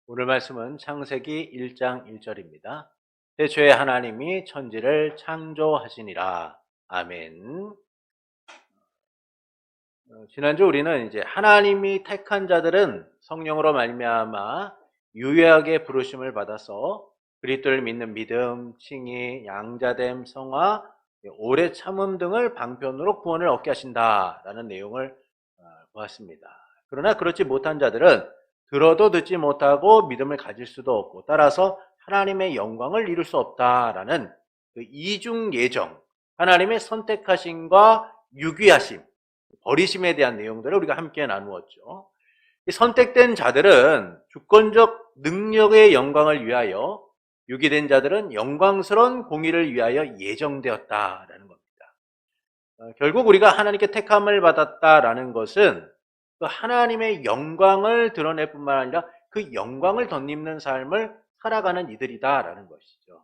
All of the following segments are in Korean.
오늘 말씀은 창세기 1장 1절입니다. 태초에 하나님이 천지를 창조하시니라. 아멘. 지난주 우리는 이제 하나님이 택한 자들은 성령으로 말미암아 유예하게 부르심을 받아서 그리스도를 믿는 믿음, 칭의, 양자됨, 성화, 오래 참음 등을 방편으로 구원을 얻게 하신다라는 내용을 보았습니다. 그러나 그렇지 못한 자들은 들어도 듣지 못하고 믿음을 가질 수도 없고 따라서 하나님의 영광을 이룰 수 없다라는 그 이중 예정, 하나님의 선택하심과 유기하심, 버리심에 대한 내용들을 우리가 함께 나누었죠. 선택된 자들은 주권적 능력의 영광을 위하여, 유기된 자들은 영광스러운 공의를 위하여 예정되었다라는 겁니다. 결국 우리가 하나님께 택함을 받았다라는 것은 그 하나님의 영광을 드러낼 뿐만 아니라 그 영광을 덧입는 삶을 살아가는 이들이다라는 것이죠.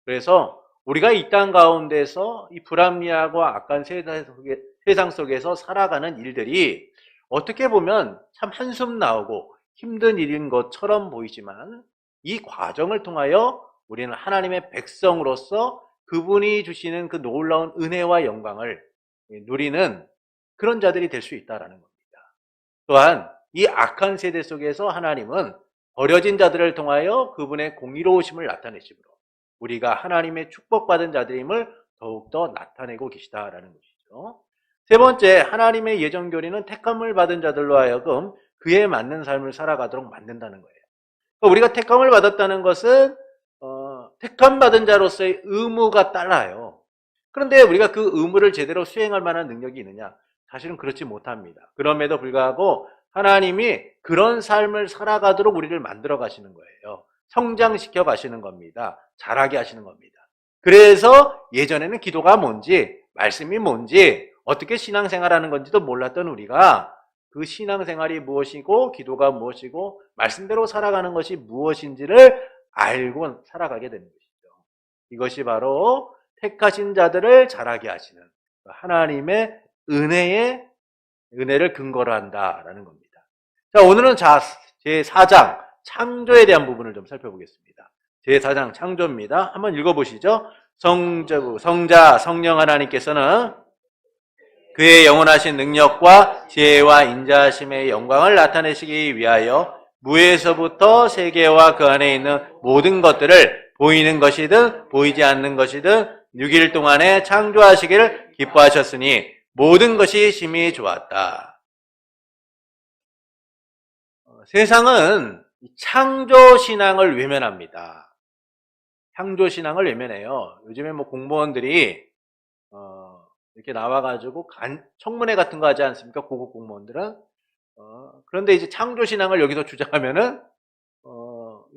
그래서 우리가 이 땅 가운데서 이 불합리하고 악한 세상 속에서 살아가는 일들이 어떻게 보면 참 한숨 나오고 힘든 일인 것처럼 보이지만 이 과정을 통하여 우리는 하나님의 백성으로서 그분이 주시는 그 놀라운 은혜와 영광을 누리는 그런 자들이 될 수 있다는 겁니다. 또한 이 악한 세대 속에서 하나님은 버려진 자들을 통하여 그분의 공의로우심을 나타내심으로 우리가 하나님의 축복받은 자들임을 더욱더 나타내고 계시다라는 것이죠. 세 번째, 하나님의 예정 교리는 택함을 받은 자들로 하여금 그에 맞는 삶을 살아가도록 만든다는 거예요. 우리가 택함을 받았다는 것은 택함 받은 자로서의 의무가 따라요. 그런데 우리가 그 의무를 제대로 수행할 만한 능력이 있느냐? 사실은 그렇지 못합니다. 그럼에도 불구하고 하나님이 그런 삶을 살아가도록 우리를 만들어 가시는 거예요. 성장시켜 가시는 겁니다. 자라게 하시는 겁니다. 그래서 예전에는 기도가 뭔지, 말씀이 뭔지, 어떻게 신앙생활하는 건지도 몰랐던 우리가 그 신앙생활이 무엇이고 기도가 무엇이고 말씀대로 살아가는 것이 무엇인지를 알고 살아가게 되는 것이죠. 이것이 바로 택하신 자들을 자라게 하시는 하나님의 은혜를 근거로 한다라는 겁니다. 자, 오늘은 제4장 창조에 대한 부분을 좀 살펴보겠습니다. 제4장 창조입니다. 한번 읽어보시죠. 성자, 성령 하나님께서는 그의 영원하신 능력과 지혜와 인자하심의 영광을 나타내시기 위하여 무에서부터 세계와 그 안에 있는 모든 것들을 보이는 것이든 보이지 않는 것이든 6일 동안에 창조하시기를 기뻐하셨으니 모든 것이 심히 좋았다. 세상은 창조신앙을 외면합니다. 창조신앙을 외면해요. 요즘에 뭐 공무원들이 이렇게 나와가지고 청문회 같은 거 하지 않습니까? 고급 공무원들은. 그런데 이제 창조신앙을 여기서 주장하면은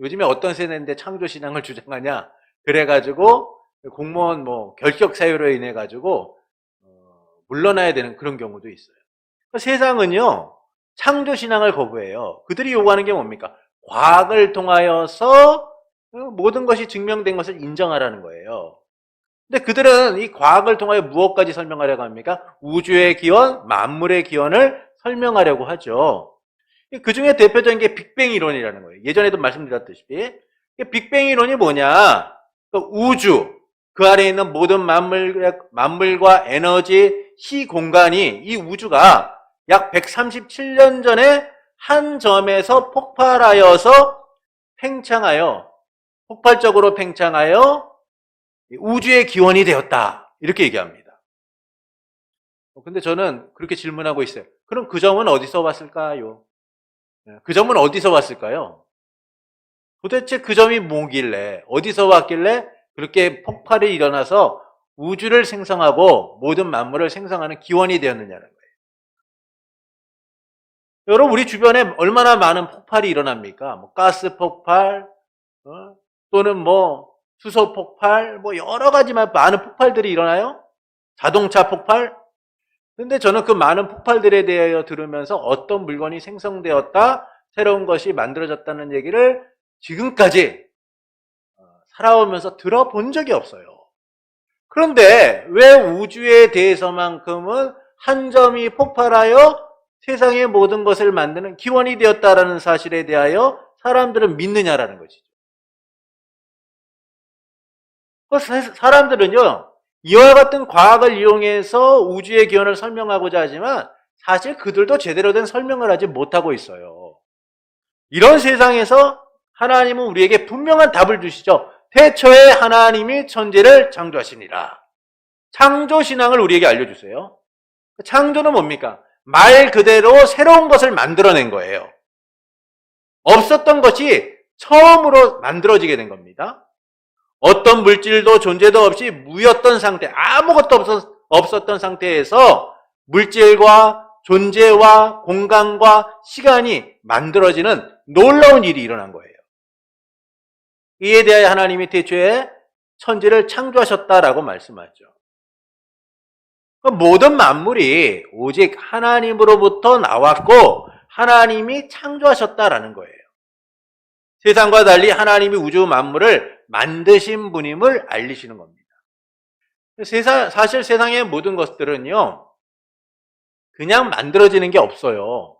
요즘에 어떤 세대인데 창조신앙을 주장하냐? 그래가지고 공무원 뭐 결격 사유로 인해 가지고 물러나야 되는 그런 경우도 있어요. 세상은요, 창조신앙을 거부해요. 그들이 요구하는 게 뭡니까? 과학을 통하여서 모든 것이 증명된 것을 인정하라는 거예요. 근데 그들은 이 과학을 통하여 무엇까지 설명하려고 합니까? 우주의 기원, 만물의 기원을 설명하려고 하죠. 그 중에 대표적인 게 빅뱅 이론이라는 거예요. 예전에도 말씀드렸다시피. 빅뱅 이론이 뭐냐? 우주, 그 안에 있는 모든 만물과 에너지, 시 공간이, 이 우주가 약 137년 전에 한 점에서 폭발하여서 폭발적으로 팽창하여 우주의 기원이 되었다. 이렇게 얘기합니다. 근데 저는 그렇게 질문하고 있어요. 그럼 그 점은 어디서 왔을까요? 그 점은 어디서 왔을까요? 도대체 그 점이 뭐길래, 어디서 왔길래 그렇게 폭발이 일어나서 우주를 생성하고 모든 만물을 생성하는 기원이 되었느냐는 거예요. 여러분, 우리 주변에 얼마나 많은 폭발이 일어납니까? 뭐 가스 폭발, 또는 뭐 수소 폭발, 뭐 여러 가지 많은 폭발들이 일어나요? 자동차 폭발? 근데 저는 그 많은 폭발들에 대하여 들으면서 어떤 물건이 생성되었다, 새로운 것이 만들어졌다는 얘기를 지금까지 살아오면서 들어본 적이 없어요. 그런데 왜 우주에 대해서만큼은 한 점이 폭발하여 세상의 모든 것을 만드는 기원이 되었다라는 사실에 대하여 사람들은 믿느냐라는 것이죠. 사람들은요, 이와 같은 과학을 이용해서 우주의 기원을 설명하고자 하지만 사실 그들도 제대로 된 설명을 하지 못하고 있어요. 이런 세상에서 하나님은 우리에게 분명한 답을 주시죠. 태초에 하나님이 천지를 창조하시니라. 창조신앙을 우리에게 알려주세요. 창조는 뭡니까? 말 그대로 새로운 것을 만들어낸 거예요. 없었던 것이 처음으로 만들어지게 된 겁니다. 어떤 물질도 존재도 없이 무였던 상태, 아무것도 없었던 상태에서 물질과 존재와 공간과 시간이 만들어지는 놀라운 일이 일어난 거예요. 이에 대하여 하나님이 태초에 천지를 창조하셨다라고 말씀하죠. 모든 만물이 오직 하나님으로부터 나왔고 하나님이 창조하셨다라는 거예요. 세상과 달리 하나님이 우주 만물을 만드신 분임을 알리시는 겁니다. 사실 세상의 모든 것들은요, 그냥 만들어지는 게 없어요.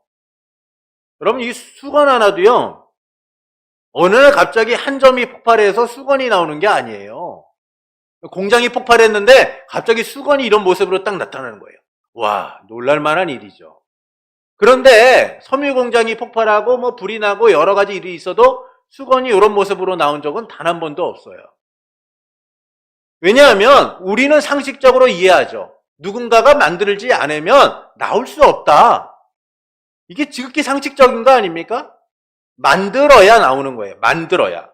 여러분, 이 수건 하나도요, 어느 날 갑자기 한 점이 폭발해서 수건이 나오는 게 아니에요. 공장이 폭발했는데 갑자기 수건이 이런 모습으로 딱 나타나는 거예요. 와, 놀랄만한 일이죠. 그런데 섬유 공장이 폭발하고 불이 나고 여러 가지 일이 있어도 수건이 이런 모습으로 나온 적은 단 한 번도 없어요. 왜냐하면 우리는 상식적으로 이해하죠. 누군가가 만들지 않으면 나올 수 없다. 이게 지극히 상식적인 거 아닙니까? 만들어야 나오는 거예요. 만들어야.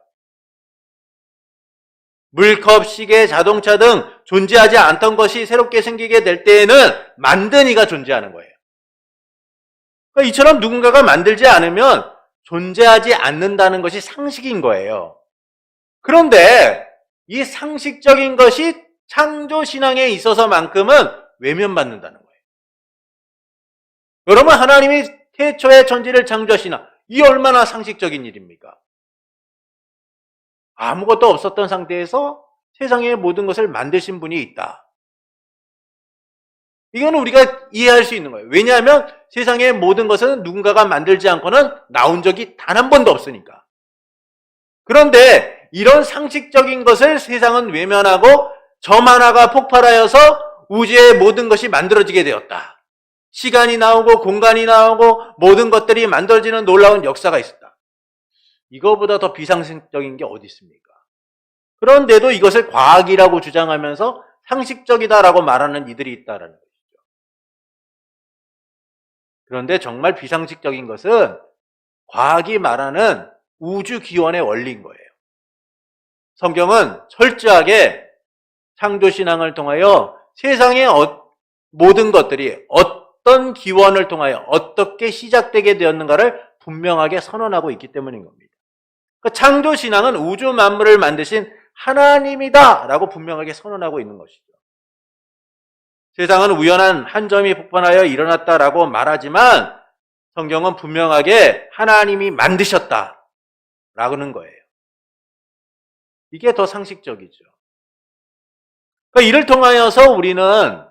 물컵, 시계, 자동차 등 존재하지 않던 것이 새롭게 생기게 될 때에는 만든 이가 존재하는 거예요. 그러니까 이처럼 누군가가 만들지 않으면 존재하지 않는다는 것이 상식인 거예요. 그런데 이 상식적인 것이 창조신앙에 있어서만큼은 외면받는다는 거예요. 여러분, 하나님이 태초에 천지를 창조하시나, 이 얼마나 상식적인 일입니까? 아무것도 없었던 상태에서 세상의 모든 것을 만드신 분이 있다. 이거는 우리가 이해할 수 있는 거예요. 왜냐하면 세상의 모든 것은 누군가가 만들지 않고는 나온 적이 단 한 번도 없으니까. 그런데 이런 상식적인 것을 세상은 외면하고 점 하나가 폭발하여서 우주의 모든 것이 만들어지게 되었다. 시간이 나오고 공간이 나오고 모든 것들이 만들어지는 놀라운 역사가 있었다. 이거보다 더 비상식적인 게 어디 있습니까? 그런데도 이것을 과학이라고 주장하면서 상식적이다라고 말하는 이들이 있다라는 것이죠. 그런데 정말 비상식적인 것은 과학이 말하는 우주 기원의 원리인 거예요. 성경은 철저하게 창조신앙을 통하여 세상의 모든 것들이 어떤 기원을 통하여 어떻게 시작되게 되었는가를 분명하게 선언하고 있기 때문인 겁니다. 창조신앙은 우주 만물을 만드신 하나님이다 라고 분명하게 선언하고 있는 것이죠. 세상은 우연한 한 점이 폭발하여 일어났다라고 말하지만 성경은 분명하게 하나님이 만드셨다 라는 거예요. 이게 더 상식적이죠. 그러니까 이를 통하여서 우리는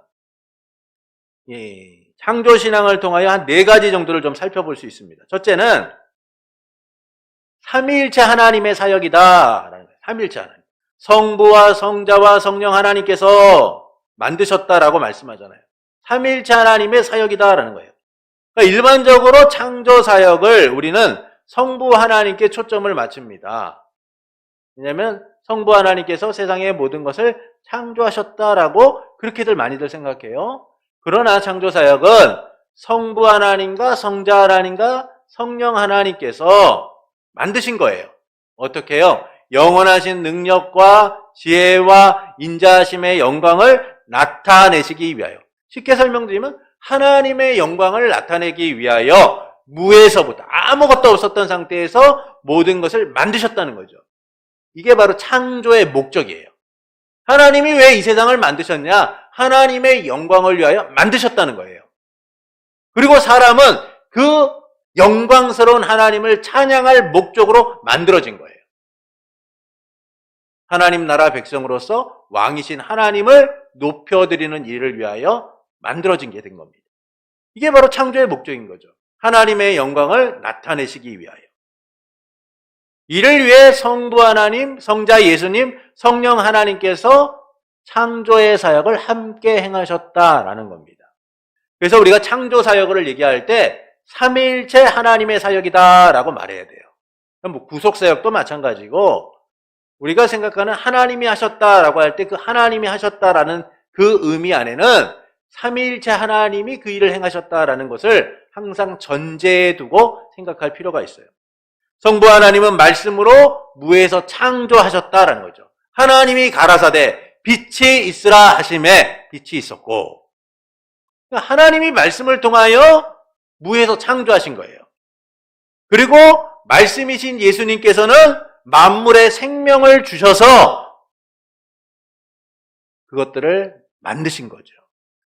창조신앙을 통하여 한 4가지 정도를 좀 살펴볼 수 있습니다. 첫째는 삼위일체 하나님의 사역이다. 삼위일체 하나님. 성부와 성자와 성령 하나님께서 만드셨다라고 말씀하잖아요. 삼위일체 하나님의 사역이다라는 거예요. 그러니까 일반적으로 창조 사역을 우리는 성부 하나님께 초점을 맞춥니다. 왜냐하면 성부 하나님께서 세상의 모든 것을 창조하셨다라고 그렇게들 많이들 생각해요. 그러나 창조 사역은 성부 하나님과 성자 하나님과 성령 하나님께서 만드신 거예요. 어떻게 해요? 영원하신 능력과 지혜와 인자하심의 영광을 나타내시기 위하여. 쉽게 설명드리면 하나님의 영광을 나타내기 위하여 무에서부터 아무것도 없었던 상태에서 모든 것을 만드셨다는 거죠. 이게 바로 창조의 목적이에요. 하나님이 왜 이 세상을 만드셨냐? 하나님의 영광을 위하여 만드셨다는 거예요. 그리고 사람은 그 영광스러운 하나님을 찬양할 목적으로 만들어진 거예요. 하나님 나라 백성으로서 왕이신 하나님을 높여드리는 일을 위하여 만들어진 게 된 겁니다. 이게 바로 창조의 목적인 거죠. 하나님의 영광을 나타내시기 위하여. 이를 위해 성부 하나님, 성자 예수님, 성령 하나님께서 창조의 사역을 함께 행하셨다라는 겁니다. 그래서 우리가 창조 사역을 얘기할 때 삼위일체 하나님의 사역이다라고 말해야 돼요. 뭐 구속 사역도 마찬가지고 우리가 생각하는 하나님이 하셨다라고 할 때 그 하나님이 하셨다라는 그 의미 안에는 삼위일체 하나님이 그 일을 행하셨다라는 것을 항상 전제에 두고 생각할 필요가 있어요. 성부 하나님은 말씀으로 무에서 창조하셨다라는 거죠. 하나님이 가라사대 빛이 있으라 하심에 빛이 있었고, 하나님이 말씀을 통하여 무에서 창조하신 거예요. 그리고 말씀이신 예수님께서는 만물에 생명을 주셔서 그것들을 만드신 거죠.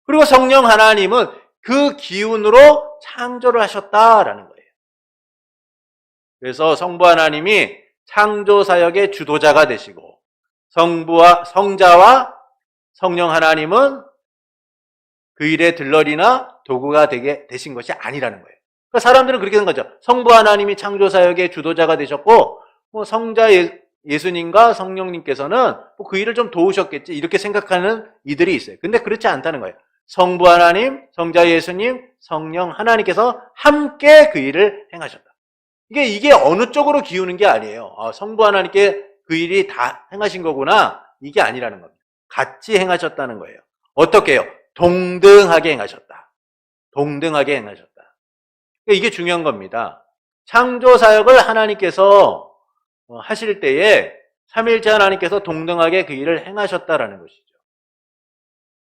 그리고 성령 하나님은 그 기운으로 창조를 하셨다라는 거예요. 그래서 성부 하나님이 창조 사역의 주도자가 되시고 성부와 성자와 성령 하나님은 그 일에 들러리나 도구가 되게 되신 것이 아니라는 거예요. 그러니까 사람들은 그렇게 생각하죠. 성부 하나님이 창조 사역의 주도자가 되셨고 성자 예수님과 성령님께서는 그 일을 좀 도우셨겠지 이렇게 생각하는 이들이 있어요. 근데 그렇지 않다는 거예요. 성부 하나님, 성자 예수님, 성령 하나님께서 함께 그 일을 행하셨다. 이게 어느 쪽으로 기우는 게 아니에요. 성부 하나님께 그 일이 다 행하신 거구나. 이게 아니라는 겁니다. 같이 행하셨다는 거예요. 어떻게 해요? 동등하게 행하셨다. 동등하게 행하셨다. 이게 중요한 겁니다. 창조 사역을 하나님께서 하실 때에 삼위일체 하나님께서 동등하게 그 일을 행하셨다라는 것이죠.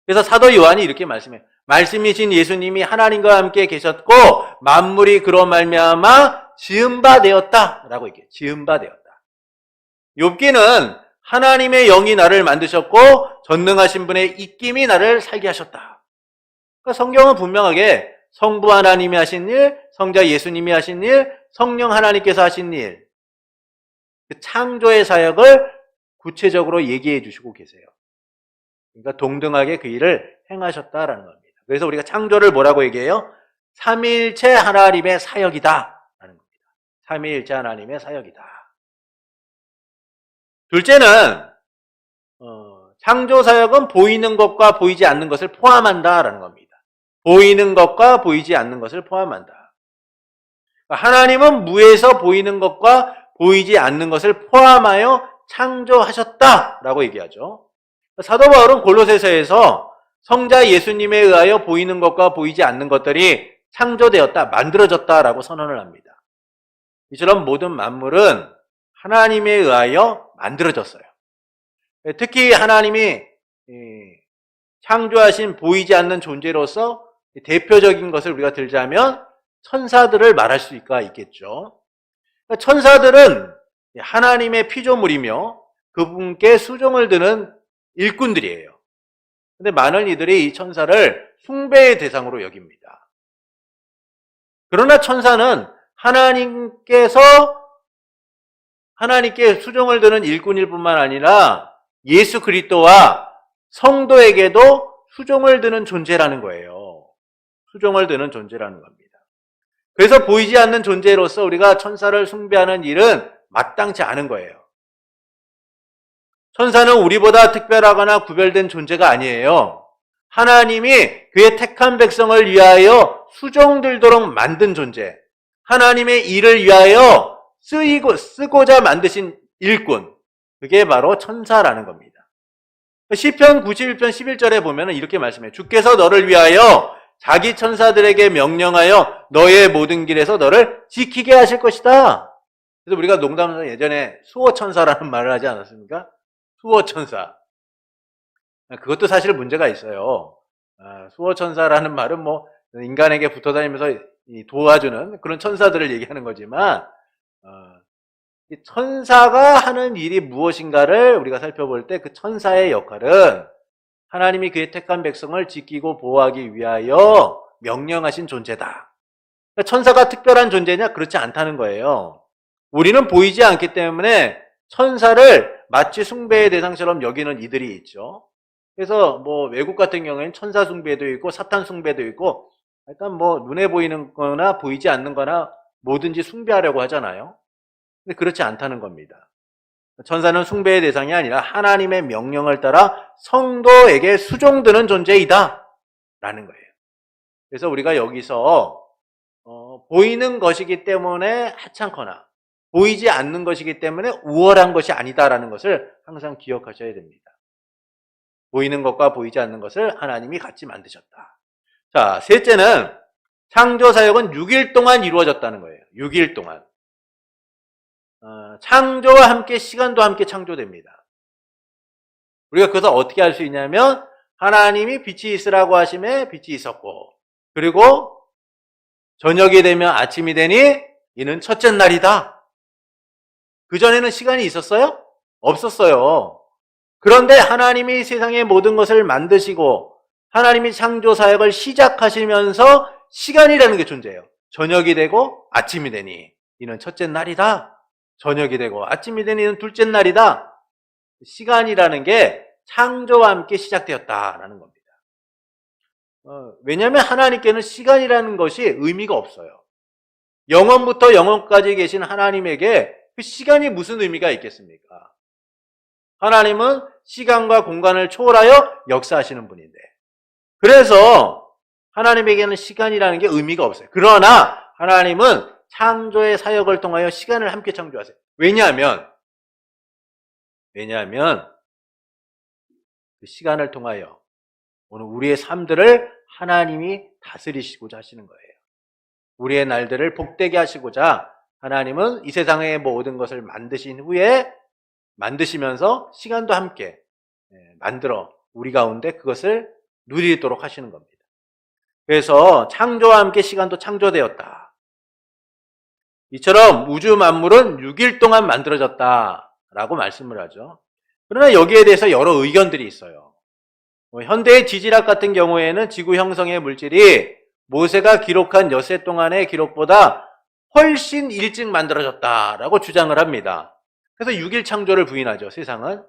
그래서 사도 요한이 이렇게 말씀해요. 말씀이신 예수님이 하나님과 함께 계셨고 만물이 그로 말미암아 지은 바 되었다라고 얘기해요. 지은 바 되었다. 욥기는 하나님의 영이 나를 만드셨고 전능하신 분의 입김이 나를 살게 하셨다. 그러니까 성경은 분명하게 성부 하나님이 하신 일, 성자 예수님이 하신 일, 성령 하나님께서 하신 일, 그 창조의 사역을 구체적으로 얘기해 주시고 계세요. 그러니까 동등하게 그 일을 행하셨다라는 겁니다. 그래서 우리가 창조를 뭐라고 얘기해요? 삼위일체 하나님의 사역이다 라는 겁니다. 삼위일체 하나님의 사역이다. 둘째는 창조 사역은 보이는 것과 보이지 않는 것을 포함한다라는 겁니다. 보이는 것과 보이지 않는 것을 포함한다. 하나님은 무에서 보이는 것과 보이지 않는 것을 포함하여 창조하셨다라고 얘기하죠. 사도 바울은 골로새서에서 성자 예수님에 의하여 보이는 것과 보이지 않는 것들이 창조되었다, 만들어졌다라고 선언을 합니다. 이처럼 모든 만물은 하나님에 의하여 만들어졌어요. 특히 하나님이 창조하신 보이지 않는 존재로서 대표적인 것을 우리가 들자면 천사들을 말할 수가 있겠죠. 천사들은 하나님의 피조물이며 그분께 수종을 드는 일꾼들이에요. 근데 많은 이들이 이 천사를 숭배의 대상으로 여깁니다. 그러나 천사는 하나님께 수종을 드는 일꾼일 뿐만 아니라 예수 그리스도와 성도에게도 수종을 드는 존재라는 거예요. 수종을 드는 존재라는 겁니다. 그래서 보이지 않는 존재로서 우리가 천사를 숭배하는 일은 마땅치 않은 거예요. 천사는 우리보다 특별하거나 구별된 존재가 아니에요. 하나님이 그의 택한 백성을 위하여 수종들도록 만든 존재, 하나님의 일을 위하여 쓰고자 만드신 일꾼, 그게 바로 천사라는 겁니다. 시편 91편 11절에 보면 이렇게 말씀해요. 주께서 너를 위하여 자기 천사들에게 명령하여 너의 모든 길에서 너를 지키게 하실 것이다. 그래서 우리가 농담으로 예전에 수호천사라는 말을 하지 않았습니까? 수호천사. 그것도 사실 문제가 있어요. 수호천사라는 말은 뭐 인간에게 붙어 다니면서 도와주는 그런 천사들을 얘기하는 거지만 이 천사가 하는 일이 무엇인가를 우리가 살펴볼 때 그 천사의 역할은 하나님이 그의 택한 백성을 지키고 보호하기 위하여 명령하신 존재다. 천사가 특별한 존재냐? 그렇지 않다는 거예요. 우리는 보이지 않기 때문에 천사를 마치 숭배의 대상처럼 여기는 이들이 있죠. 그래서 뭐 외국 같은 경우에는 천사 숭배도 있고 사탄 숭배도 있고 일단 뭐 눈에 보이는 거나 보이지 않는 거나 뭐든지 숭배하려고 하잖아요. 근데 그렇지 않다는 겁니다. 천사는 숭배의 대상이 아니라 하나님의 명령을 따라 성도에게 수종드는 존재이다 라는 거예요. 그래서 우리가 여기서 보이는 것이기 때문에 하찮거나 보이지 않는 것이기 때문에 우월한 것이 아니다라는 것을 항상 기억하셔야 됩니다. 보이는 것과 보이지 않는 것을 하나님이 같이 만드셨다. 자, 셋째는 창조 사역은 6일 동안 이루어졌다는 거예요. 6일 동안. 창조와 함께 시간도 함께 창조됩니다. 우리가 그것을 어떻게 알 수 있냐면 하나님이 빛이 있으라고 하심에 빛이 있었고, 그리고 저녁이 되면 아침이 되니 이는 첫째 날이다. 그전에는 시간이 있었어요? 없었어요. 그런데 하나님이 세상의 모든 것을 만드시고 하나님이 창조 사역을 시작하시면서 시간이라는 게 존재해요. 저녁이 되고 아침이 되니 이는 첫째 날이다. 저녁이 되고 아침이 되니 이는 둘째 날이다. 시간이라는 게 창조와 함께 시작되었다라는 겁니다. 왜냐하면 하나님께는 시간이라는 것이 의미가 없어요. 영원부터 영원까지 계신 하나님에게 그 시간이 무슨 의미가 있겠습니까? 하나님은 시간과 공간을 초월하여 역사하시는 분인데, 그래서 하나님에게는 시간이라는 게 의미가 없어요. 그러나 하나님은 창조의 사역을 통하여 시간을 함께 창조하세요. 왜냐하면 그 시간을 통하여 오늘 우리의 삶들을 하나님이 다스리시고자 하시는 거예요. 우리의 날들을 복되게 하시고자 하나님은 이 세상의 모든 것을 만드신 후에 만드시면서 시간도 함께 만들어 우리 가운데 그것을 누리도록 하시는 겁니다. 그래서 창조와 함께 시간도 창조되었다. 이처럼 우주 만물은 6일 동안 만들어졌다라고 말씀을 하죠. 그러나 여기에 대해서 여러 의견들이 있어요. 현대의 지질학 같은 경우에는 지구 형성의 물질이 모세가 기록한 엿새 동안의 기록보다 훨씬 일찍 만들어졌다라고 주장을 합니다. 그래서 6일 창조를 부인하죠. 세상은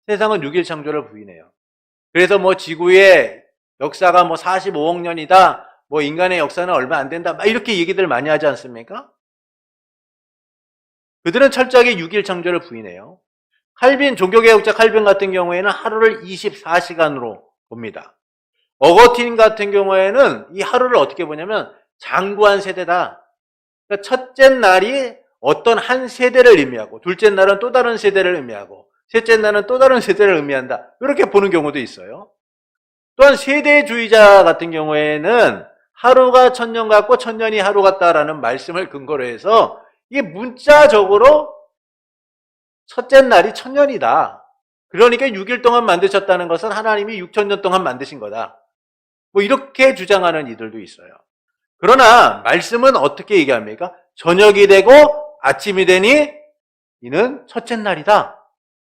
6일 창조를 부인해요. 그래서 지구의 역사가 45억 년이다. 인간의 역사는 얼마 안 된다. 이렇게 얘기들 많이 하지 않습니까? 그들은 철저하게 6일 창조를 부인해요. 종교개혁자 칼빈 같은 경우에는 하루를 24시간으로 봅니다. 어거틴 같은 경우에는 이 하루를 어떻게 보냐면 장구한 세대다. 그러니까 첫째 날이 어떤 한 세대를 의미하고, 둘째 날은 또 다른 세대를 의미하고, 셋째 날은 또 다른 세대를 의미한다. 이렇게 보는 경우도 있어요. 또한 세대주의자 같은 경우에는 하루가 천년 같고 천년이 하루 같다라는 말씀을 근거로 해서 이게 문자적으로 첫째 날이 천년이다. 그러니까 6일 동안 만드셨다는 것은 하나님이 6천년 동안 만드신 거다. 이렇게 주장하는 이들도 있어요. 그러나 말씀은 어떻게 얘기합니까? 저녁이 되고 아침이 되니 이는 첫째 날이다.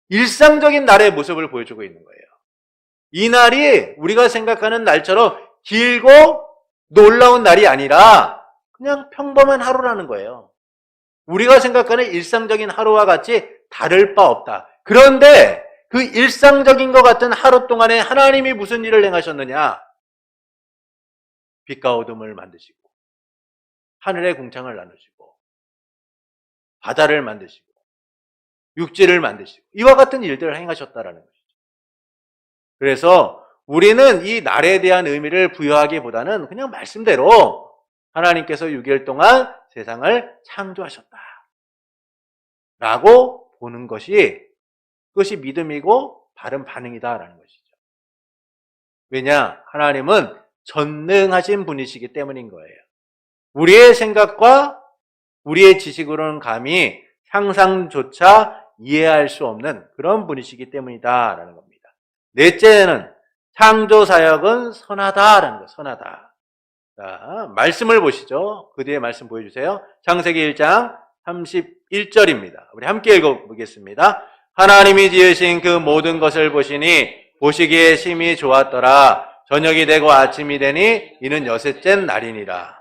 일상적인 날의 모습을 보여주고 있는 거예요. 이 날이 우리가 생각하는 날처럼 길고 놀라운 날이 아니라 그냥 평범한 하루라는 거예요. 우리가 생각하는 일상적인 하루와 같이 다를 바 없다. 그런데 그 일상적인 것 같은 하루 동안에 하나님이 무슨 일을 행하셨느냐? 빛과 어둠을 만드시고, 하늘의 궁창을 나누시고, 바다를 만드시고, 육지를 만드시고, 이와 같은 일들을 행하셨다라는 것이죠. 그래서 우리는 이 날에 대한 의미를 부여하기보다는 그냥 말씀대로 하나님께서 6일 동안 세상을 창조하셨다 라고 보는 것이, 그것이 믿음이고 바른 반응이다라는 것이죠. 왜냐? 하나님은 전능하신 분이시기 때문인 거예요. 우리의 생각과 우리의 지식으로는 감히 상상조차 이해할 수 없는 그런 분이시기 때문이다라는 겁니다. 넷째는 창조 사역은 선하다라는 거예요. 선하다. 자, 말씀을 보시죠. 그 뒤에 말씀 보여주세요. 창세기 1장 31절입니다. 우리 함께 읽어보겠습니다. 하나님이 지으신 그 모든 것을 보시니 보시기에 심히 좋았더라. 저녁이 되고 아침이 되니 이는 여섯째 날이니라.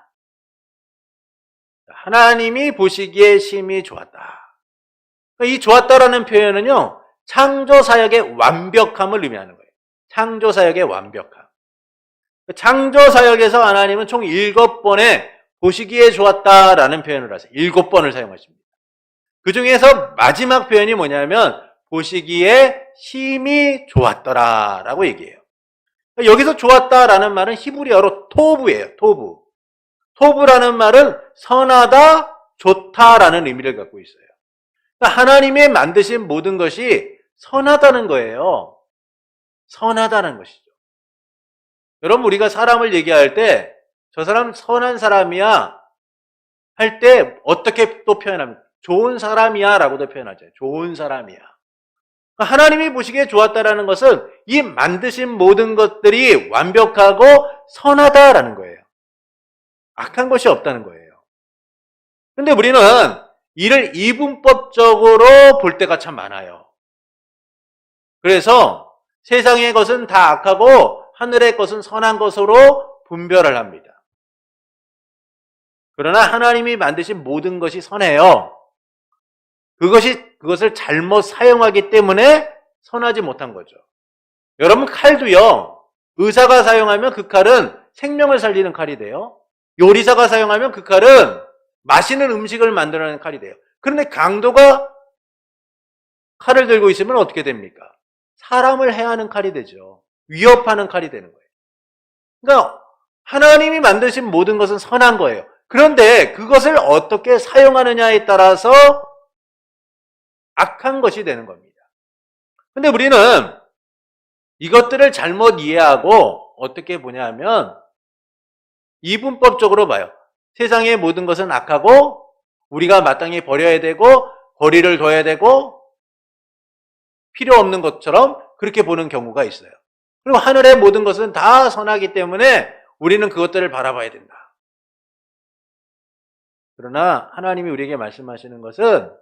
하나님이 보시기에 심히 좋았다. 이 좋았다라는 표현은요, 창조 사역의 완벽함을 의미하는 거예요. 창조 사역의 완벽함. 창조 사역에서 하나님은 총 7번의 보시기에 좋았다라는 표현을 하세요. 7번을 사용하십니다. 그 중에서 마지막 표현이 뭐냐면 보시기에 심히 좋았더라 라고 얘기해요. 여기서 좋았다라는 말은 히브리어로 토브예요. 토브. 토브라는 말은 선하다, 좋다라는 의미를 갖고 있어요. 그러니까 하나님의 만드신 모든 것이 선하다는 거예요. 선하다는 것이죠. 여러분, 우리가 사람을 얘기할 때 저 사람 선한 사람이야 할 때 어떻게 또 표현합니까? 좋은 사람이야 라고도 표현하죠. 좋은 사람이야. 하나님이 보시기에 좋았다라는 것은 이 만드신 모든 것들이 완벽하고 선하다라는 거예요. 악한 것이 없다는 거예요. 근데 우리는 이를 이분법적으로 볼 때가 참 많아요. 그래서 세상의 것은 다 악하고 하늘의 것은 선한 것으로 분별을 합니다. 그러나 하나님이 만드신 모든 것이 선해요. 그것을 잘못 사용하기 때문에 선하지 못한 거죠. 여러분, 칼도요, 의사가 사용하면 그 칼은 생명을 살리는 칼이 돼요. 요리사가 사용하면 그 칼은 맛있는 음식을 만들어내는 칼이 돼요. 그런데 강도가 칼을 들고 있으면 어떻게 됩니까? 사람을 해하는 칼이 되죠. 위협하는 칼이 되는 거예요. 그러니까 하나님이 만드신 모든 것은 선한 거예요. 그런데 그것을 어떻게 사용하느냐에 따라서 악한 것이 되는 겁니다. 근데 우리는 이것들을 잘못 이해하고 어떻게 보냐면 이분법적으로 봐요. 세상의 모든 것은 악하고 우리가 마땅히 버려야 되고 거리를 둬야 되고 필요 없는 것처럼 그렇게 보는 경우가 있어요. 그리고 하늘의 모든 것은 다 선하기 때문에 우리는 그것들을 바라봐야 된다. 그러나 하나님이 우리에게 말씀하시는 것은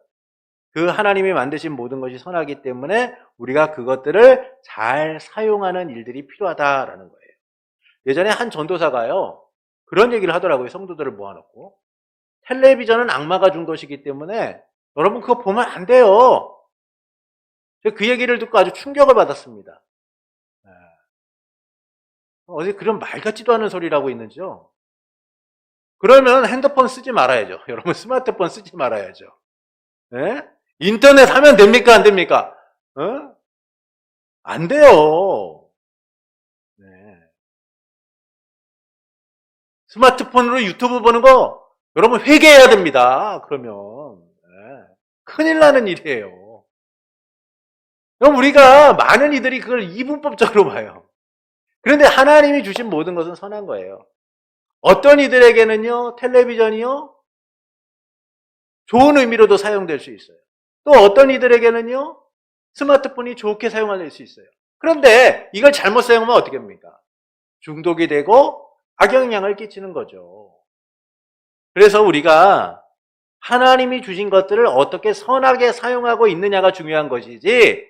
그 하나님이 만드신 모든 것이 선하기 때문에 우리가 그것들을 잘 사용하는 일들이 필요하다라는 거예요. 예전에 한 전도사가요, 그런 얘기를 하더라고요. 성도들을 모아놓고. 텔레비전은 악마가 준 것이기 때문에 여러분 그거 보면 안 돼요. 제가 그 얘기를 듣고 아주 충격을 받았습니다. 어디 그런 말 같지도 않은 소리라고 있는지요. 그러면 핸드폰 쓰지 말아야죠. 여러분 스마트폰 쓰지 말아야죠. 네? 인터넷 하면 됩니까? 안 됩니까? 안 돼요. 네. 스마트폰으로 유튜브 보는 거 여러분 회개해야 됩니다. 그러면 네. 큰일 나는 일이에요. 그럼 우리가 많은 이들이 그걸 이분법적으로 봐요. 그런데 하나님이 주신 모든 것은 선한 거예요. 어떤 이들에게는요, 텔레비전이요, 좋은 의미로도 사용될 수 있어요. 또 어떤 이들에게는요, 스마트폰이 좋게 사용될 수 있어요. 그런데 이걸 잘못 사용하면 어떻게 합니까? 중독이 되고 악영향을 끼치는 거죠. 그래서 우리가 하나님이 주신 것들을 어떻게 선하게 사용하고 있느냐가 중요한 것이지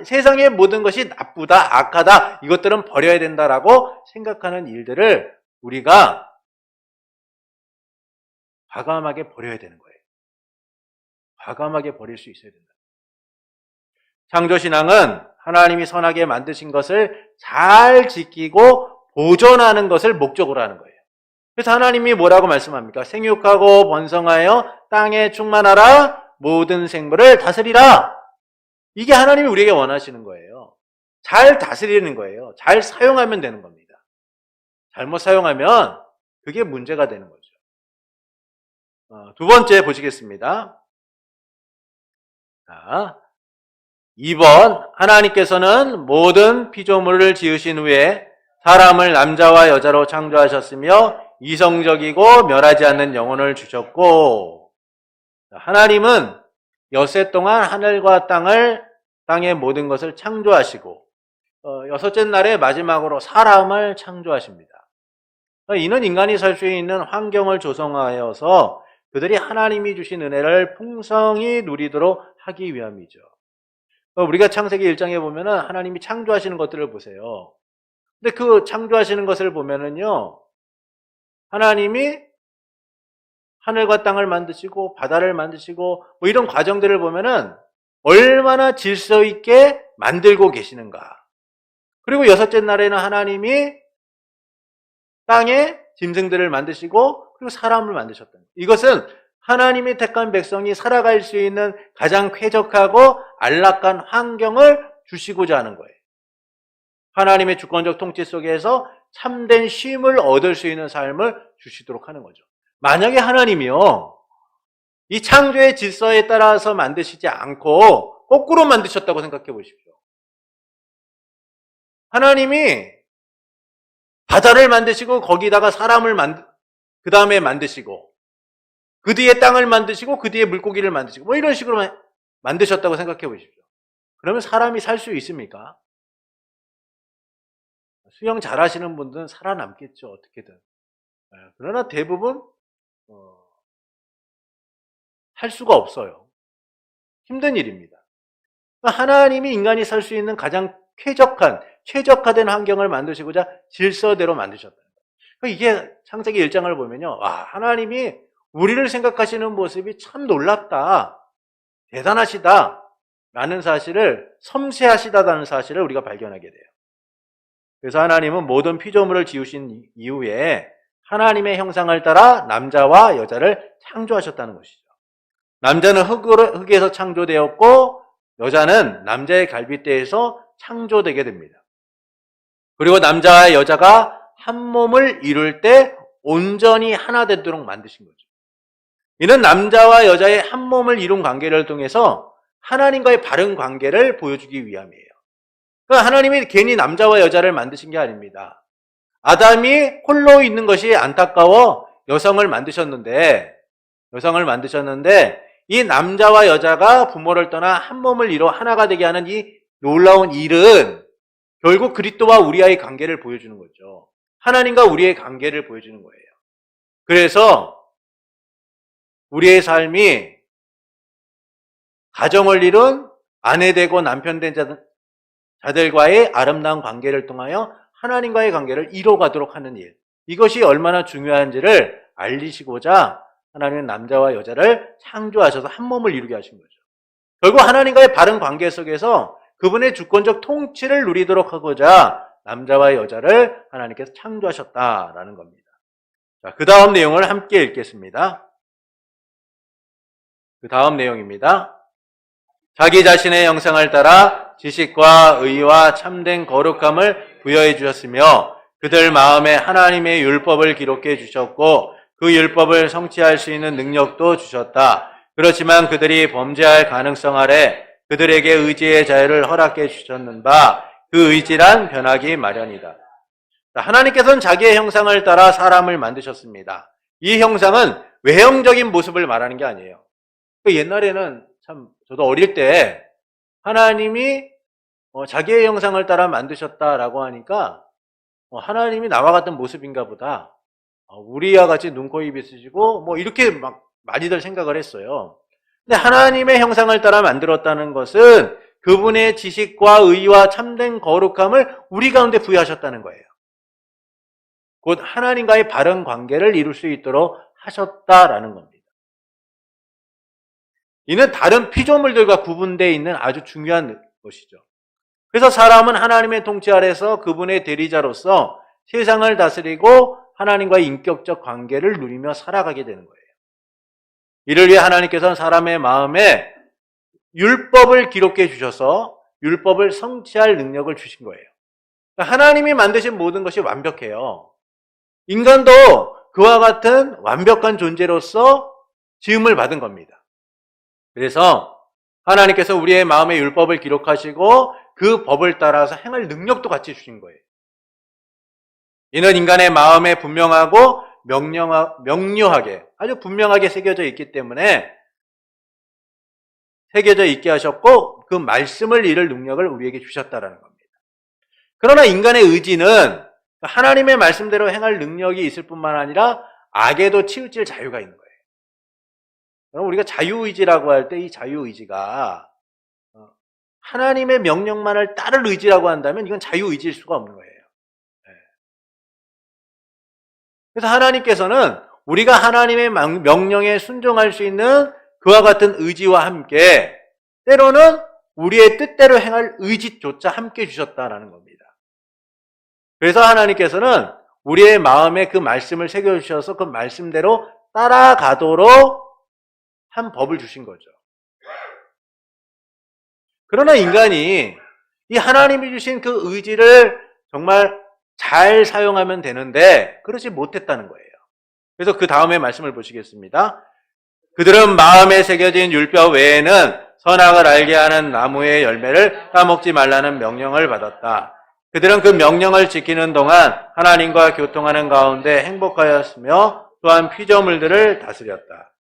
세상의 모든 것이 나쁘다, 악하다, 이것들은 버려야 된다라고 생각하는 일들을 우리가 과감하게 버려야 되는 거예요. 과감하게 버릴 수 있어야 된다. 창조신앙은 하나님이 선하게 만드신 것을 잘 지키고 보존하는 것을 목적으로 하는 거예요. 그래서 하나님이 뭐라고 말씀합니까? 생육하고 번성하여 땅에 충만하라, 모든 생물을 다스리라. 이게 하나님이 우리에게 원하시는 거예요. 잘 다스리는 거예요. 잘 사용하면 되는 겁니다. 잘못 사용하면 그게 문제가 되는 거죠. 두 번째 보시겠습니다. 자, 2번, 하나님께서는 모든 피조물을 지으신 후에 사람을 남자와 여자로 창조하셨으며 이성적이고 멸하지 않는 영혼을 주셨고, 하나님은 엿새 동안 하늘과 땅의 모든 것을 창조하시고 여섯째 날에 마지막으로 사람을 창조하십니다. 이는 인간이 살 수 있는 환경을 조성하여서 그들이 하나님이 주신 은혜를 풍성히 누리도록 하기 위함이죠. 우리가 창세기 1장에 보면은 하나님이 창조하시는 것들을 보세요. 근데 그 창조하시는 것을 보면은요, 하나님이 하늘과 땅을 만드시고 바다를 만드시고 뭐 이런 과정들을 보면은 얼마나 질서 있게 만들고 계시는가. 그리고 여섯째 날에는 하나님이 땅에 짐승들을 만드시고 그리고 사람을 만드셨다. 이것은 하나님이 택한 백성이 살아갈 수 있는 가장 쾌적하고 안락한 환경을 주시고자 하는 거예요. 하나님의 주권적 통치 속에서 참된 쉼을 얻을 수 있는 삶을 주시도록 하는 거죠. 만약에 하나님이요, 이 창조의 질서에 따라서 만드시지 않고 거꾸로 만드셨다고 생각해 보십시오. 하나님이 바다를 만드시고 거기다가 사람을 그 다음에 만드시고 그 뒤에 땅을 만드시고 그 뒤에 물고기를 만드시고 뭐 이런 식으로 만드셨다고 생각해 보십시오. 그러면 사람이 살 수 있습니까? 수영 잘하시는 분들은 살아남겠죠, 어떻게든. 그러나 대부분 할 수가 없어요. 힘든 일입니다. 하나님이 인간이 살 수 있는 가장 최적화된 환경을 만드시고자 질서대로 만드셨다. 이게 창세기 1장을 보면요, 와, 하나님이 우리를 생각하시는 모습이 참 놀랍다, 대단하시다 라는 사실을, 섬세하시다라는 사실을 우리가 발견하게 돼요. 그래서 하나님은 모든 피조물을 지으신 이후에 하나님의 형상을 따라 남자와 여자를 창조하셨다는 것이죠. 남자는 흙에서 창조되었고 여자는 남자의 갈빗대에서 창조되게 됩니다. 그리고 남자와 여자가 한 몸을 이룰 때 온전히 하나 되도록 만드신 거죠. 이는 남자와 여자의 한 몸을 이룬 관계를 통해서 하나님과의 바른 관계를 보여주기 위함이에요. 그러니까 하나님이 괜히 남자와 여자를 만드신 게 아닙니다. 아담이 홀로 있는 것이 안타까워 여성을 만드셨는데 이 남자와 여자가 부모를 떠나 한 몸을 이뤄 하나가 되게 하는 이 놀라운 일은 결국 그리스도와 우리와의 관계를 보여주는 거죠. 하나님과 우리의 관계를 보여주는 거예요. 그래서 우리의 삶이 가정을 이룬 아내 되고 남편 된 자들과의 아름다운 관계를 통하여 하나님과의 관계를 이뤄가도록 하는 일, 이것이 얼마나 중요한지를 알리시고자 하나님은 남자와 여자를 창조하셔서 한 몸을 이루게 하신 거죠. 결국 하나님과의 바른 관계 속에서 그분의 주권적 통치를 누리도록 하고자 남자와 여자를 하나님께서 창조하셨다라는 겁니다. 자, 그 다음 내용을 함께 읽겠습니다. 그 다음 내용입니다. 자기 자신의 형상을 따라 지식과 의와 참된 거룩함을 부여해 주셨으며 그들 마음에 하나님의 율법을 기록해 주셨고 그 율법을 성취할 수 있는 능력도 주셨다. 그렇지만 그들이 범죄할 가능성 아래 그들에게 의지의 자유를 허락해 주셨는 바 그 의지란 변하기 마련이다. 하나님께서는 자기의 형상을 따라 사람을 만드셨습니다. 이 형상은 외형적인 모습을 말하는 게 아니에요. 옛날에는 참 저도 어릴 때 하나님이 자기의 형상을 따라 만드셨다라고 하니까 하나님이 나와 같은 모습인가 보다. 우리와 같이 눈, 코, 입 있으시고 뭐 이렇게 막 많이들 생각을 했어요. 근데 하나님의 형상을 따라 만들었다는 것은 그분의 지식과 의와 참된 거룩함을 우리 가운데 부여하셨다는 거예요. 곧 하나님과의 바른 관계를 이룰 수 있도록 하셨다라는 겁니다. 이는 다른 피조물들과 구분되어 있는 아주 중요한 것이죠. 그래서 사람은 하나님의 통치 아래서 그분의 대리자로서 세상을 다스리고 하나님과의 인격적 관계를 누리며 살아가게 되는 거예요. 이를 위해 하나님께서는 사람의 마음에 율법을 기록해 주셔서 율법을 성취할 능력을 주신 거예요. 하나님이 만드신 모든 것이 완벽해요. 인간도 그와 같은 완벽한 존재로서 지음을 받은 겁니다. 그래서 하나님께서 우리의 마음에 율법을 기록하시고 그 법을 따라서 행할 능력도 같이 주신 거예요. 이는 인간의 마음에 분명하고 명료하게 아주 분명하게 새겨져 있기 때문에 새겨져 있게 하셨고 그 말씀을 이룰 능력을 우리에게 주셨다라는 겁니다. 그러나 인간의 의지는 하나님의 말씀대로 행할 능력이 있을 뿐만 아니라 악에도 치우칠 자유가 있는 거예요. 그럼 우리가 자유의지라고 할 때 이 자유의지가 하나님의 명령만을 따를 의지라고 한다면 이건 자유의지일 수가 없는 거예요. 그래서 하나님께서는 우리가 하나님의 명령에 순종할 수 있는 그와 같은 의지와 함께 때로는 우리의 뜻대로 행할 의지조차 함께 주셨다라는 겁니다. 그래서 하나님께서는 우리의 마음에 그 말씀을 새겨주셔서 그 말씀대로 따라가도록 한 법을 주신 거죠. 그러나 인간이 이 하나님이 주신 그 의지를 정말 잘 사용하면 되는데 그러지 못했다는 거예요. 그래서 그 다음에 말씀을 보시겠습니다. 그들은 마음에 새겨진 율법 외에는 선악을 알게 하는 나무의 열매를 따먹지 말라는 명령을 받았다. 그들은 그 명령을 지키는 동안 하나님과 교통하는 가운데 행복하였으며 또한 피조물들을 다스렸다.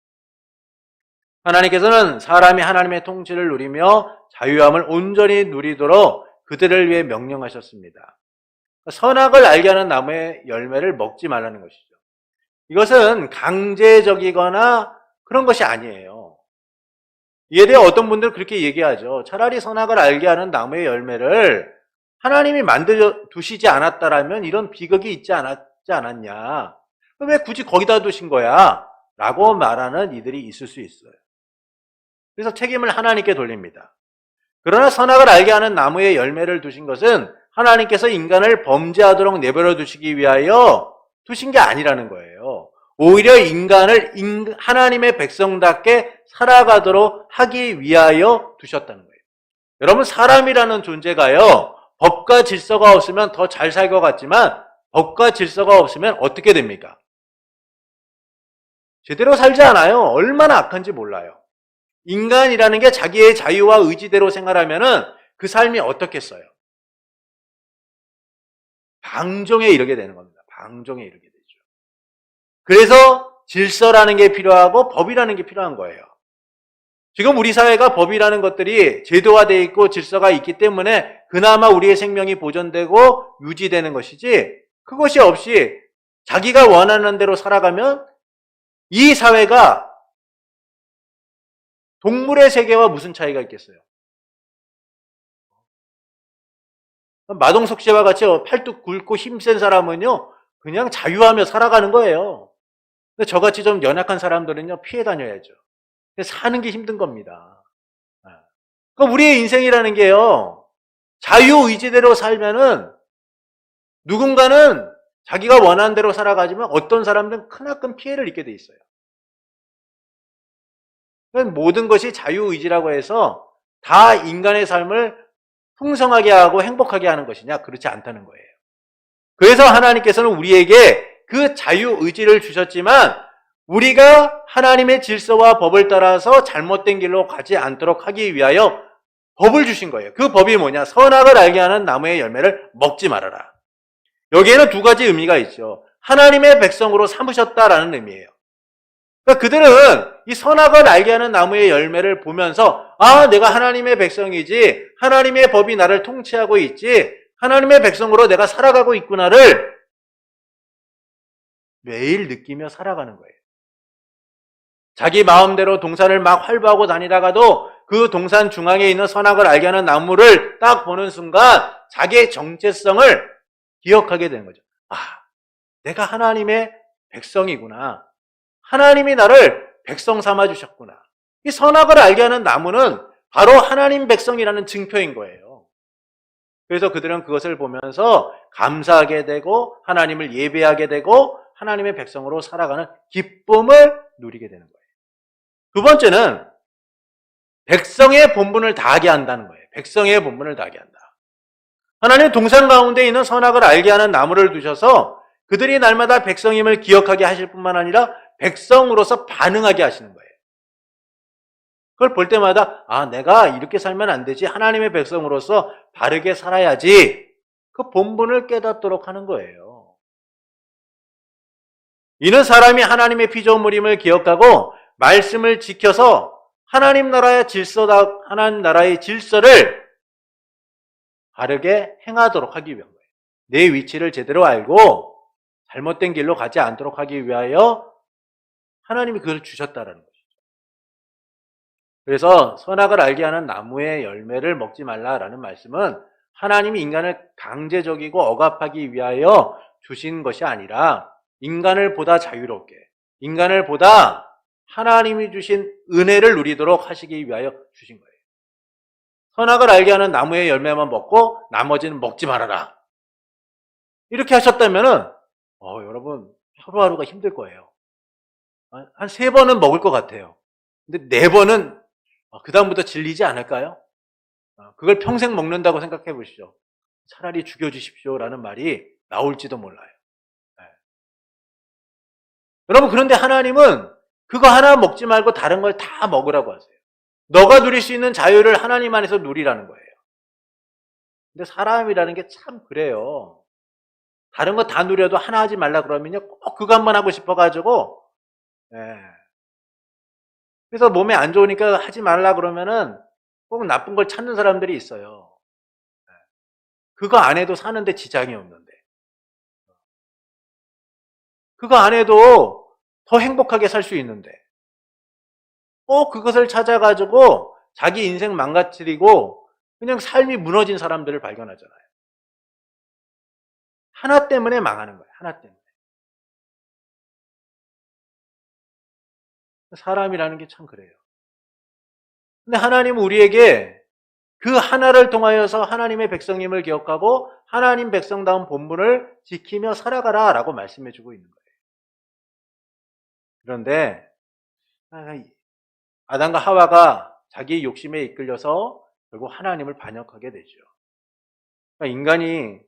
하나님께서는 사람이 하나님의 통치를 누리며 자유함을 온전히 누리도록 그들을 위해 명령하셨습니다. 선악을 알게 하는 나무의 열매를 먹지 말라는 것이죠. 이것은 강제적이거나 그런 것이 아니에요. 이에 대해 어떤 분들은 그렇게 얘기하죠. 차라리 선악을 알게 하는 나무의 열매를 하나님이 만들어 두시지 않았다라면 이런 비극이 있지 않았냐. 왜 굳이 거기다 두신 거야? 라고 말하는 이들이 있을 수 있어요. 그래서 책임을 하나님께 돌립니다. 그러나 선악을 알게 하는 나무의 열매를 두신 것은 하나님께서 인간을 범죄하도록 내버려 두시기 위하여 두신 게 아니라는 거예요. 오히려 인간을 하나님의 백성답게 살아가도록 하기 위하여 두셨다는 거예요. 여러분, 사람이라는 존재가요, 법과 질서가 없으면 더 잘 살 것 같지만 법과 질서가 없으면 어떻게 됩니까? 제대로 살지 않아요. 얼마나 악한지 몰라요. 인간이라는 게 자기의 자유와 의지대로 생활하면은 그 삶이 어떻겠어요? 방종에 이르게 되는 겁니다. 방종에 이르게 되죠. 그래서 질서라는 게 필요하고 법이라는 게 필요한 거예요. 지금 우리 사회가 법이라는 것들이 제도화되어 있고 질서가 있기 때문에 그나마 우리의 생명이 보존되고 유지되는 것이지, 그것이 없이 자기가 원하는 대로 살아가면 이 사회가 동물의 세계와 무슨 차이가 있겠어요? 마동석 씨와 같이 팔뚝 굵고 힘센 사람은요, 그냥 자유하며 살아가는 거예요. 근데 저같이 좀 연약한 사람들은요, 피해 다녀야죠. 사는 게 힘든 겁니다. 그러니까 우리의 인생이라는 게요, 자유의지대로 살면은 누군가는 자기가 원하는 대로 살아가지만 어떤 사람들은 크나큰 피해를 입게 돼 있어요. 모든 것이 자유의지라고 해서 다 인간의 삶을 풍성하게 하고 행복하게 하는 것이냐? 그렇지 않다는 거예요. 그래서 하나님께서는 우리에게 그 자유의지를 주셨지만 우리가 하나님의 질서와 법을 따라서 잘못된 길로 가지 않도록 하기 위하여 법을 주신 거예요. 그 법이 뭐냐? 선악을 알게 하는 나무의 열매를 먹지 말아라. 여기에는 두 가지 의미가 있죠. 하나님의 백성으로 삼으셨다라는 의미예요. 그러니까 그들은 이 선악을 알게 하는 나무의 열매를 보면서, 아, 내가 하나님의 백성이지, 하나님의 법이 나를 통치하고 있지, 하나님의 백성으로 내가 살아가고 있구나를 매일 느끼며 살아가는 거예요. 자기 마음대로 동산을 막 활보하고 다니다가도 그 동산 중앙에 있는 선악을 알게 하는 나무를 딱 보는 순간 자기의 정체성을 기억하게 되는 거죠. 아, 내가 하나님의 백성이구나. 하나님이 나를 백성 삼아주셨구나. 이 선악을 알게 하는 나무는 바로 하나님 백성이라는 증표인 거예요. 그래서 그들은 그것을 보면서 감사하게 되고 하나님을 예배하게 되고 하나님의 백성으로 살아가는 기쁨을 누리게 되는 거예요. 두 번째는 백성의 본분을 다하게 한다는 거예요. 백성의 본분을 다하게 한다. 하나님은 동산 가운데 있는 선악을 알게 하는 나무를 두셔서 그들이 날마다 백성임을 기억하게 하실 뿐만 아니라 백성으로서 반응하게 하시는 거예요. 그걸 볼 때마다, 아, 내가 이렇게 살면 안 되지. 하나님의 백성으로서 바르게 살아야지. 그 본분을 깨닫도록 하는 거예요. 이는 사람이 하나님의 피조물임을 기억하고 말씀을 지켜서 하나님 나라의 질서를 바르게 행하도록 하기 위한 거예요. 내 위치를 제대로 알고 잘못된 길로 가지 않도록 하기 위하여 하나님이 그걸 주셨다라는 것이죠. 그래서 선악을 알게 하는 나무의 열매를 먹지 말라라는 말씀은 하나님이 인간을 강제적이고 억압하기 위하여 주신 것이 아니라 인간을 보다 자유롭게, 인간을 보다 하나님이 주신 은혜를 누리도록 하시기 위하여 주신 거예요. 선악을 알게 하는 나무의 열매만 먹고 나머지는 먹지 말아라. 이렇게 하셨다면은 여러분 하루하루가 힘들 거예요. 한 3번은 먹을 것 같아요. 근데 4번은 그다음부터 질리지 않을까요? 그걸 평생 먹는다고 생각해 보시죠. 차라리 죽여주십시오라는 말이 나올지도 몰라요. 네. 여러분, 그런데 하나님은 그거 하나 먹지 말고 다른 걸 다 먹으라고 하세요. 너가 누릴 수 있는 자유를 하나님 안에서 누리라는 거예요. 근데 사람이라는 게 참 그래요. 다른 거 다 누려도 하나 하지 말라 그러면요, 꼭 그거 한번 하고 싶어가지고, 예. 그래서 몸에 안 좋으니까 하지 말라 그러면은 꼭 나쁜 걸 찾는 사람들이 있어요. 예. 그거 안 해도 사는데 지장이 없는데. 그거 안 해도 더 행복하게 살 수 있는데. 꼭 그것을 찾아가지고 자기 인생 망가뜨리고 그냥 삶이 무너진 사람들을 발견하잖아요. 하나 때문에 망하는 거예요. 하나 때문에. 사람이라는 게 참 그래요. 근데 하나님은 우리에게 그 하나를 통하여서 하나님의 백성님을 기억하고 하나님 백성다운 본분을 지키며 살아가라 라고 말씀해 주고 있는 거예요. 그런데 아담과 하와가 자기 욕심에 이끌려서 결국 하나님을 반역하게 되죠. 그러니까 인간이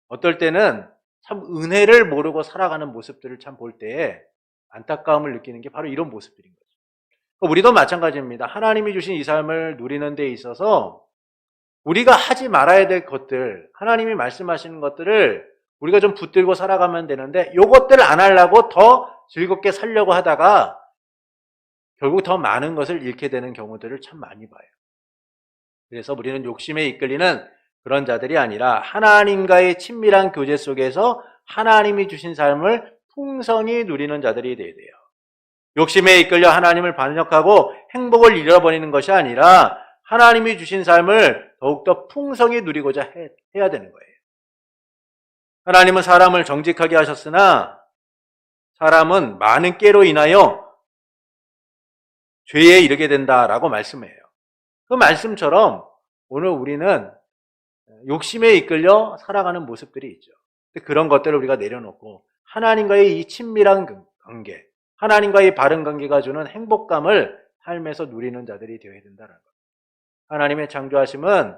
어떨 때는 참 은혜를 모르고 살아가는 모습들을 참 볼 때에 안타까움을 느끼는 게 바로 이런 모습들인 거죠. 우리도 마찬가지입니다. 하나님이 주신 이 삶을 누리는 데 있어서 우리가 하지 말아야 될 것들, 하나님이 말씀하시는 것들을 우리가 좀 붙들고 살아가면 되는데 요것들 안 하려고 더 즐겁게 살려고 하다가 결국 더 많은 것을 잃게 되는 경우들을 참 많이 봐요. 그래서 우리는 욕심에 이끌리는 그런 자들이 아니라 하나님과의 친밀한 교제 속에서 하나님이 주신 삶을 풍성히 누리는 자들이 되어야 돼요. 욕심에 이끌려 하나님을 반역하고 행복을 잃어버리는 것이 아니라 하나님이 주신 삶을 더욱더 풍성히 누리고자 해야 되는 거예요. 하나님은 사람을 정직하게 하셨으나 사람은 많은 깨로 인하여 죄에 이르게 된다라고 말씀해요. 그 말씀처럼 오늘 우리는 욕심에 이끌려 살아가는 모습들이 있죠. 그런 것들을 우리가 내려놓고 하나님과의 이 친밀한 관계, 하나님과의 바른 관계가 주는 행복감을 삶에서 누리는 자들이 되어야 된다는 것. 하나님의 창조하심은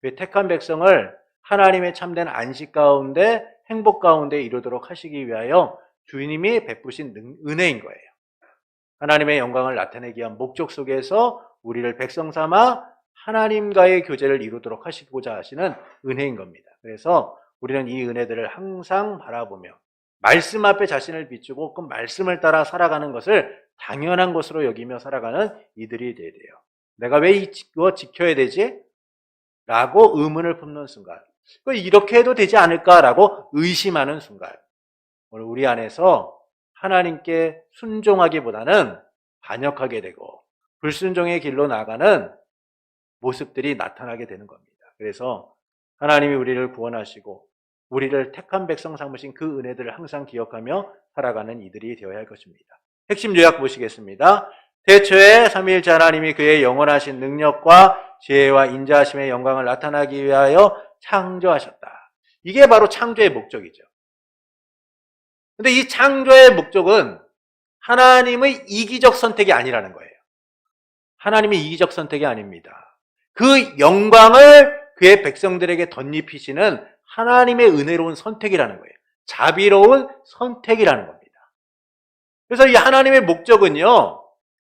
그 택한 백성을 하나님의 참된 안식 가운데 행복 가운데 이루도록 하시기 위하여 주님이 베푸신 은혜인 거예요. 하나님의 영광을 나타내기 위한 목적 속에서 우리를 백성 삼아 하나님과의 교제를 이루도록 하시고자 하시는 은혜인 겁니다. 그래서 우리는 이 은혜들을 항상 바라보며 말씀 앞에 자신을 비추고 그 말씀을 따라 살아가는 것을 당연한 것으로 여기며 살아가는 이들이 되어야 돼요. 내가 왜 이거 지켜야 되지? 라고 의문을 품는 순간, 이렇게 해도 되지 않을까라고 의심하는 순간, 오늘 우리 안에서 하나님께 순종하기보다는 반역하게 되고 불순종의 길로 나가는 모습들이 나타나게 되는 겁니다. 그래서 하나님이 우리를 구원하시고 우리를 택한 백성 삼으신 그 은혜들을 항상 기억하며 살아가는 이들이 되어야 할 것입니다. 핵심 요약 보시겠습니다. 태초에 삼위일체 하나님이 그의 영원하신 능력과 지혜와 인자하심의 영광을 나타나기 위하여 창조하셨다. 이게 바로 창조의 목적이죠. 근데 이 창조의 목적은 하나님의 이기적 선택이 아니라는 거예요. 하나님의 이기적 선택이 아닙니다. 그 영광을 그의 백성들에게 덧입히시는 하나님의 은혜로운 선택이라는 거예요. 자비로운 선택이라는 겁니다. 그래서 이 하나님의 목적은요,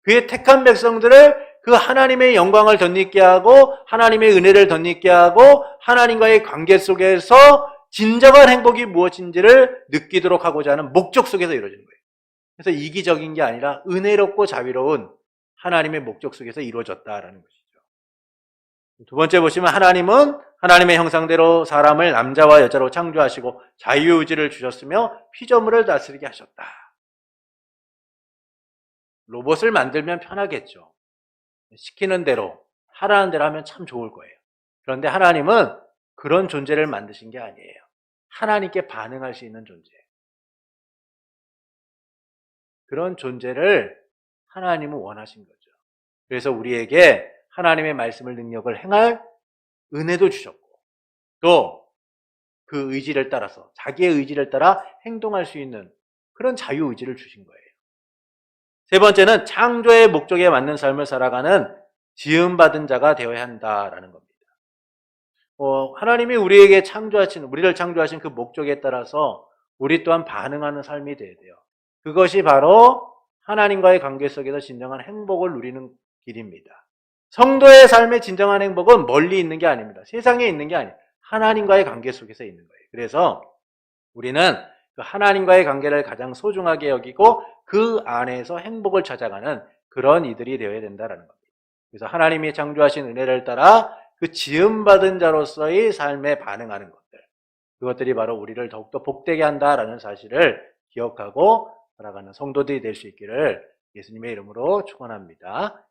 그의 택한 백성들을 그 하나님의 영광을 덧입게 하고 하나님의 은혜를 덧입게 하고 하나님과의 관계 속에서 진정한 행복이 무엇인지를 느끼도록 하고자 하는 목적 속에서 이루어지는 거예요. 그래서 이기적인 게 아니라 은혜롭고 자비로운 하나님의 목적 속에서 이루어졌다라는 것이죠. 두 번째 보시면 하나님은 하나님의 형상대로 사람을 남자와 여자로 창조하시고 자유의지를 주셨으며 피조물을 다스리게 하셨다. 로봇을 만들면 편하겠죠. 시키는 대로, 하라는 대로 하면 참 좋을 거예요. 그런데 하나님은 그런 존재를 만드신 게 아니에요. 하나님께 반응할 수 있는 존재. 그런 존재를 하나님은 원하신 거죠. 그래서 우리에게 하나님의 말씀을 능력을 행할 은혜도 주셨고 또 그 의지를 따라서 자기의 의지를 따라 행동할 수 있는 그런 자유의지를 주신 거예요. 세 번째는 창조의 목적에 맞는 삶을 살아가는 지음받은 자가 되어야 한다라는 겁니다. 하나님이 우리를 창조하신 그 목적에 따라서 우리 또한 반응하는 삶이 되어야 돼요. 그것이 바로 하나님과의 관계 속에서 진정한 행복을 누리는 길입니다. 성도의 삶의 진정한 행복은 멀리 있는 게 아닙니다. 세상에 있는 게 아니에요. 하나님과의 관계 속에서 있는 거예요. 그래서 우리는 그 하나님과의 관계를 가장 소중하게 여기고 그 안에서 행복을 찾아가는 그런 이들이 되어야 된다는 겁니다. 그래서 하나님이 창조하신 은혜를 따라 그 지음받은 자로서의 삶에 반응하는 것들, 그것들이 바로 우리를 더욱더 복되게 한다라는 사실을 기억하고 살아가는 성도들이 될 수 있기를 예수님의 이름으로 축원합니다.